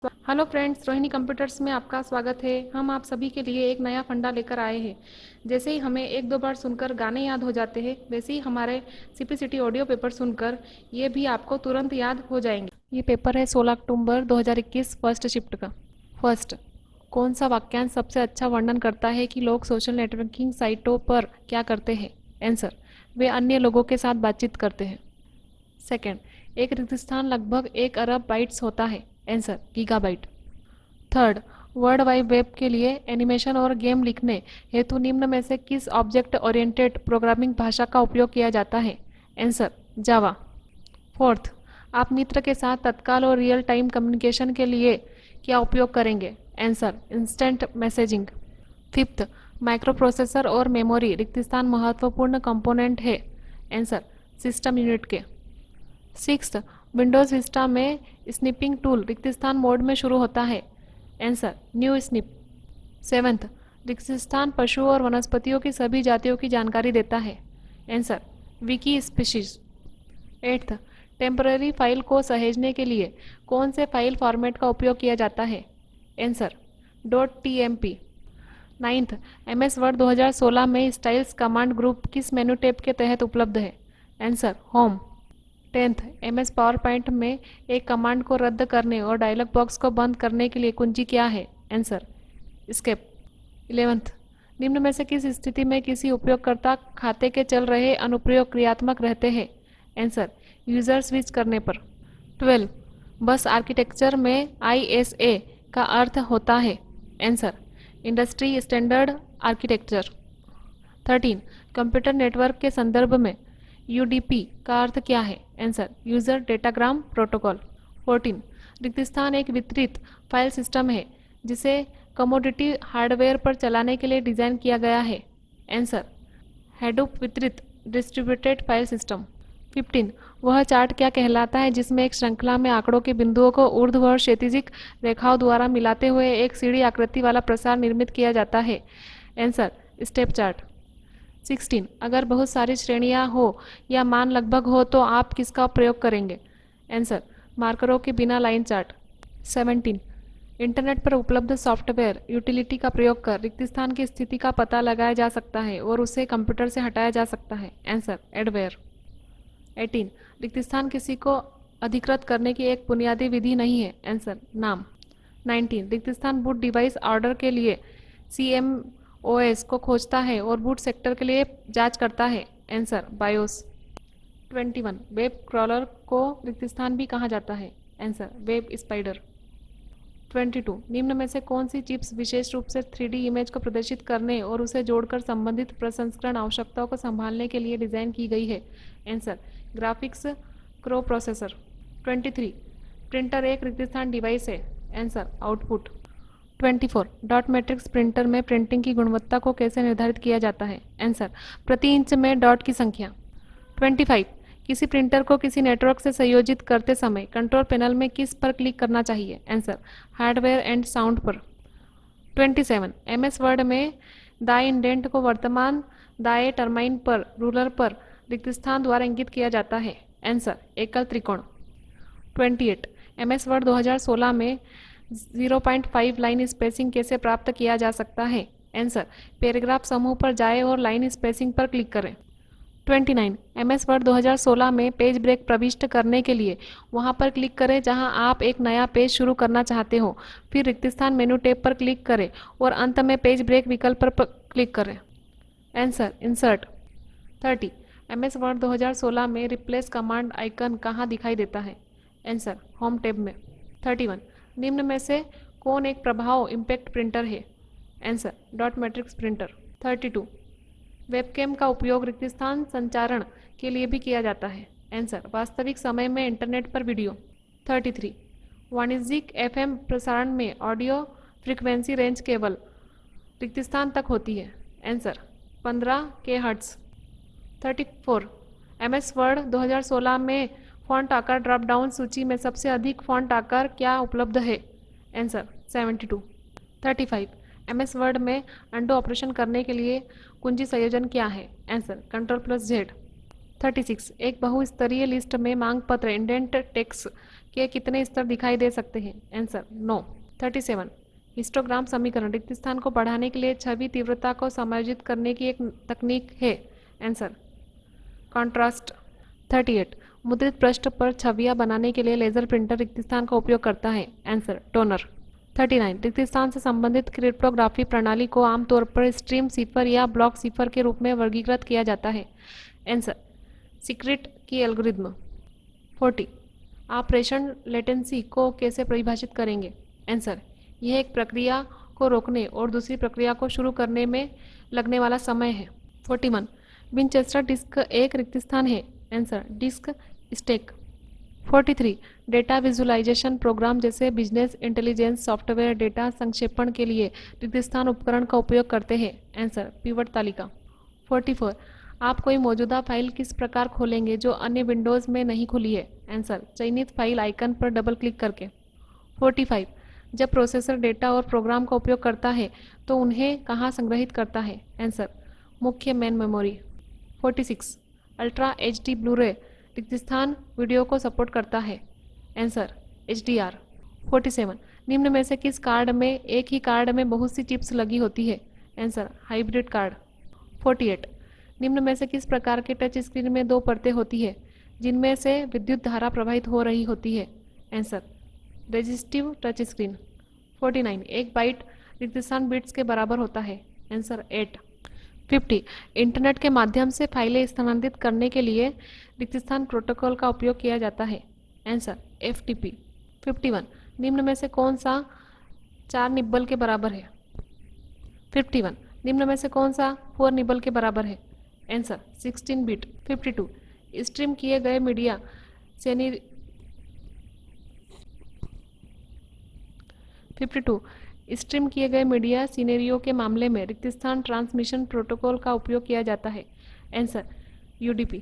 Hello friends, Rohini computers में आपका स्वागत है। हम आप सभी के लिए एक नया फंडा लेकर आए हैं। जैसे ही हमें एक दो बार सुनकर गाने याद हो जाते हैं, वैसे ही हमारे सीपीसीटी ऑडियो पेपर सुनकर ये भी आपको तुरंत याद हो जाएंगे। ये पेपर है 16 अक्टूबर 2021 फर्स्ट शिफ्ट का। फर्स्ट, कौन सा वाक्यांश सबसे अच्छा वर्णन करता है कि लोग सोशल नेटवर्किंग साइटों पर क्या करते हैं? आंसर, वे अन्य लोगों के साथ बातचीत करते हैं। सेकेंड, एक रिक्त स्थान लगभग 1 अरब बाइट्स होता है। Answer, gigabyte. Third, world wide web के लिए एनिमेशन और गेम लिखने हेतु निम्न में से किस ऑब्जेक्ट ओरिएंटेड प्रोग्रामिंग भाषा का उपयोग किया जाता है? आंसर, जावा। फोर्थ, आप मित्र के साथ तत्काल और रियल टाइम कम्युनिकेशन के लिए क्या उपयोग करेंगे? Answer, instant messaging. Fifth, micro processor और मेमोरी रिक्त स्थान महत्वपूर्ण कंपोनेंट है। आंसर, सिस्टम यूनिट के। सिक्स्थ, विंडोज विस्टा में स्निपिंग टूल रिक्त स्थान मोड में शुरू होता है। Answer, new snip. सेवंथ, रिक्त स्थान पशुओं और वनस्पतियों की सभी जातियों की जानकारी देता है। Answer, Vicky species. Eighth, temporary file को सहेजने के लिए कौन से फाइल फॉर्मेट का उपयोग किया जाता है? Answer, .tmp। Ninth, MS word 2016 में स्टाइल्स कमांड ग्रुप किस मेनू टैब के तहत उपलब्ध है? Answer, home. Tenth, MS power point में एक कमांड को रद्द करने और डायलॉग बॉक्स को बंद करने के लिए कुंजी क्या है? Answer, escape. 11th, निम्न में से किस स्थिति में किसी उपयोगकर्ता खाते के चल रहे अनुप्रयोग क्रियात्मक रहते हैं? आंसर, यूजर स्विच करने पर। 12, बस आर्किटेक्चर में ISA का अर्थ होता है? Answer, industry standard architecture. 13, computer network के संदर्भ में UDP का अर्थ क्या है? Answer, user datagram protocol. 14, रिक्त स्थान एक वितरित फाइल सिस्टम है जिसे कमोडिटी हार्डवेयर पर चलाने के लिए डिजाइन किया गया है। आंसर, हैडूप वितरित डिस्ट्रीब्यूटेड फाइल सिस्टम। 15, वह चार्ट क्या कहलाता है जिसमें एक श्रृंखला में आंकड़ों के बिंदुओं को ऊर्ध्व और क्षैतिज रेखाओं द्वारा मिलाते हुए एक सीढ़ी आकृति वाला प्रसार निर्मित किया जाता है? Answer, step chart. 16, अगर बहुत सारी श्रेणियां हो या मान लगभग हो तो आप किसका प्रयोग करेंगे? आंसर, मार्करों के बिना लाइन चार्ट। 17, इंटरनेट पर उपलब्ध सॉफ्टवेयर यूटिलिटी का प्रयोग कर रिक्त स्थान की स्थिति का पता लगाया जा सकता है और उसे कंप्यूटर से हटाया जा सकता है। Answer, adware. 18, रिक्त स्थान किसी को अधिकृत करने की एक बुनियादी विधि नहीं है। आंसर, नाम। 19, रिक्त स्थान बूट डिवाइस ऑर्डर के लिए CMOS को खोजता है और बूट सेक्टर के लिए जांच करता है। Answer, BIOS. 21, वेब क्रॉलर को रिक्त स्थान भी कहा जाता है? Answer, web spider. 22, निम्न में से कौन सी चिप्स विशेष रूप से 3D इमेज को प्रदर्शित करने और उसे जोड़कर संबंधित प्रसंस्करण आवश्यकताओं को संभालने के लिए डिजाइन की गई है? Answer, graphics crow processor. 23, printer एक रिक्त स्थान डिवाइस है। Answer, output. 24, dot matrix printer में प्रिंटिंग की गुणवत्ता को कैसे निर्धारित किया जाता है? आंसर, प्रति इंच में डॉट की संख्या। 25, किसी प्रिंटर को किसी नेटवर्क से संयोजित करते समय कंट्रोल पैनल में किस पर क्लिक करना चाहिए? आंसर, हार्डवेयर एंड साउंड पर। 27, एमएस वर्ड में दाएं इंडेंट को वर्तमान दाएं टर्माइन पर रूलर पर रिक्त स्थान द्वारा इंगित किया जाता है? आंसर, एकल त्रिकोण। 28, एमएस वर्ड 2016 में 0.5 लाइन स्पेसिंग कैसे प्राप्त किया जा सकता है? आंसर, पैराग्राफ समूह पर जाएं और लाइन स्पेसिंग पर क्लिक करें। 29, एमएस वर्ड 2016 में पेज ब्रेक प्रविष्ट करने के लिए वहां पर क्लिक करें जहां आप एक नया पेज शुरू करना चाहते हो, फिर रिक्त स्थान मेनू टैब पर क्लिक करें और अंत में पेज ब्रेक विकल्प पर क्लिक करें। Answer, insert. 30, एमएस वर्ड 2016 में रिप्लेस कमांड आइकन कहाँ दिखाई देता है? आंसर, होम टैब में। 31, निम्न में से कौन एक प्रभाव इम्पैक्ट प्रिंटर है? Answer, dot matrix printer. 32, webcam का उपयोग रिक्त स्थान संचारण के लिए भी किया जाता है? आंसर, वास्तविक समय में इंटरनेट पर वीडियो। 33, वाणिज्यिक FM प्रसारण में ऑडियो फ्रीक्वेंसी रेंज केवल रिक्त स्थान तक होती है? Answer, 15 kHz। 34, एमएस वर्ड 2016 में फॉन्ट आकार ड्रॉप डाउन सूची में सबसे अधिक फॉन्ट आकार क्या उपलब्ध है? आंसर, 72। 35, एमएस वर्ड में अंडू ऑपरेशन करने के लिए कुंजी संयोजन क्या है? Answer, Ctrl+Z। 36, एक बहुस्तरीय लिस्ट में मांग पत्र इंडेंट टेक्स्ट के कितने स्तर दिखाई दे सकते हैं? Answer no. 37 हिस्टोग्राम समीकरण रिक्त स्थान को बढ़ाने के लिए छवि तीव्रता को समायोजित करने की एक तकनीक है। Answer contrast. 38 मुद्रित पृष्ठ पर छवियां बनाने के लिए लेजर प्रिंटर रिक्त स्थान का उपयोग करता है। Answer toner. 39 रिक्त स्थान से संबंधित क्रिप्टोग्राफी प्रणाली को आमतौर पर स्ट्रीम सिफर या ब्लॉक सिफर के रूप में वर्गीकृत किया जाता है। आंसर सीक्रेट की एल्गोरिथ्म। 40 आप प्रेषण लेटेंसी को कैसे परिभाषित करेंगे? आंसर यह एक प्रक्रिया को रोकने और दूसरी प्रक्रिया को शुरू करने में लगने वाला समय है। 41 विनचेस्टर डिस्क एक रिक्त स्थान है। Answer disk stack. 43 data visualization program जैसे बिजनेस इंटेलिजेंस सॉफ्टवेयर डेटा संक्षेपण के लिए रिक्त स्थान उपकरण का उपयोग करते हैं। आंसर पिवट तालिका। 44 आप कोई मौजूदा फाइल किस प्रकार खोलेंगे जो अन्य विंडोज में नहीं खुली है? आंसर चयनित फाइल आइकन पर डबल क्लिक करके। 45 जब प्रोसेसर डेटा और प्रोग्राम का उपयोग करता है तो उन्हें कहाँ संग्रहित करता है? आंसर मुख्य main memory. 46 ultra HD Blu-ray रिक्त स्थान वीडियो को सपोर्ट करता है। Answer HDR। 47 निम्न में से किस कार्ड में एक ही कार्ड में बहुत सी चिप्स लगी होती है? Answer hybrid card. 48 निम्न में से किस प्रकार के टच स्क्रीन में दो परतें होती है जिनमें से विद्युत धारा प्रवाहित हो रही होती है? Answer resistive touch screen. 49 एक बाइट रिक्त स्थान बिट्स के बराबर होता है। आंसर 8। 50 इंटरनेट के माध्यम से फाइलें स्थानांतरित करने के लिए रिक्त स्थान प्रोटोकॉल का उपयोग किया जाता है। Answer FTP। 51 निम्न में से कौन सा 4 निब्बल के बराबर है? 51 निम्न में से कौन सा 4 निब्बल के बराबर है? Answer 16 bit. 52 स्ट्रीम किए गए मीडिया 52 स्ट्रीम किए गए मीडिया सिनेरियो के मामले में रिक्त स्थान ट्रांसमिशन प्रोटोकॉल का उपयोग किया जाता है। Answer UDP।